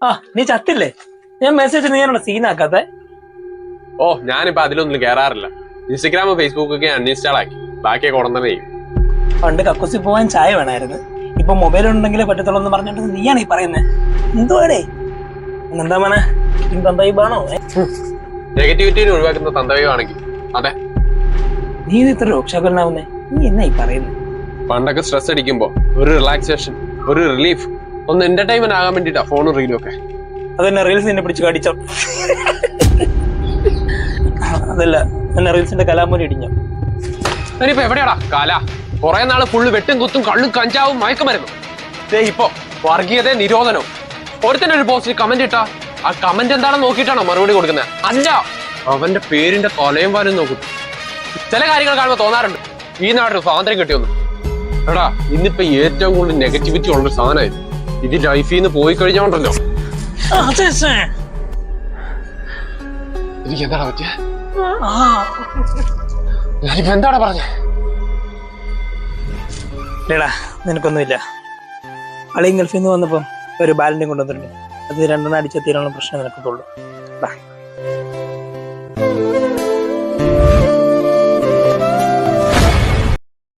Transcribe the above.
ആ നീ ചത്തില്ലേ? ഞാൻ മെസ്സേജ് നീയാണോ സീനാക്കാത്തെ? ഓ ഞാനിപ്പോ അതിലൊന്നും കേറാറില്ല. ഇൻസ്റ്റഗ്രാമും ഫേസ്ബുക്കും ഒക്കെ അൺഇൻസ്റ്റാൾ ആക്കി, ബാക്കിയൊക്കെ ഉടനെ ചെയ്യും. പണ്ട് കക്കൂസി പോവാൻ ചായ വേണമായിരുന്നു, ഇപ്പൊ മൊബൈൽ ഉണ്ടെങ്കിലേ പറ്റത്തുള്ളൂ എന്ന് പറഞ്ഞിട്ട് നീയാണ് ഈ പറയുന്നത്. എന്തുവാടേ? എന്താ മോനെ തന്തയിബാണോ? നെഗറ്റിവിറ്റിനെ ഒഴിവാക്കുന്ന തന്തവയമാണെങ്കിൽ അതെ. നീ ഇത് ഇത്ര രക്ഷാകരനാവുന്നേ? നീ എന്നാ ഈ പറയുന്നത്? പണ്ടൊക്കെ സ്ട്രെസ് അടിക്കുമ്പോ ഒരു റിലാക്സേഷൻ, ഒരു റിലീഫ്, ഒന്ന് എന്റർടൈൻമെന്റ് ആകാൻ വേണ്ടിട്ടാ ഫോണും റീലും ഒക്കെ. അതെന്നെ റീൽസ് എന്നെ പിടിച്ച് കടിച്ചോ? അതല്ല, എന്നെ റീൽസിന്റെ കലാമൂലം ഇടിഞ്ഞോ? ഇനിയിപ്പോ എവിടെയാടാ കല? കുറെ നാള് ഫുള്ള് വെട്ടും കുത്തും കള്ളും കഞ്ചാവും മയക്കുമരുന്നു. ഇപ്പൊ വർഗീയത നിരോധനവും. ഒരുത്തന്നെ ഒരു പോസ്റ്റിൽ കമന്റ് ഇട്ടാ ആ കമന്റ് എന്താണെന്ന് നോക്കിയിട്ടാണോ മറുപടി കൊടുക്കുന്നത്? അല്ല, അവന്റെ പേരിന്റെ കൊലയും വാലും നോക്കും. ചില കാര്യങ്ങൾ കാണുമ്പോ തോന്നാറുണ്ട് ഈ നാട്ടിൽ സ്വാതന്ത്ര്യം കിട്ടിയൊന്നും. എടാ ഇന്നിപ്പോ ഏറ്റവും കൂടുതൽ നെഗറ്റിവിറ്റി ഉള്ളൊരു സാധനമായിരുന്നു ഇത്. ലൈഫിൽ നിന്ന് പോയി കഴിഞ്ഞോണ്ടല്ലോ എനിക്ക് എന്താടാ പറ്റിയ? ഞാനിപ്പോ എന്താടാ പറഞ്ഞേ? ഇല്ലടാ, നിനക്കൊന്നുമില്ല. അളിയും ഗൾഫിൽ നിന്ന് വന്നപ്പം ഒരു ബാലൻറ്റും കൊണ്ടുവന്നിട്ടുണ്ട്. അത് രണ്ടെണ്ണം അടിച്ച തീരാനുള്ള പ്രശ്നം നിനക്കത്തുള്ളൂ.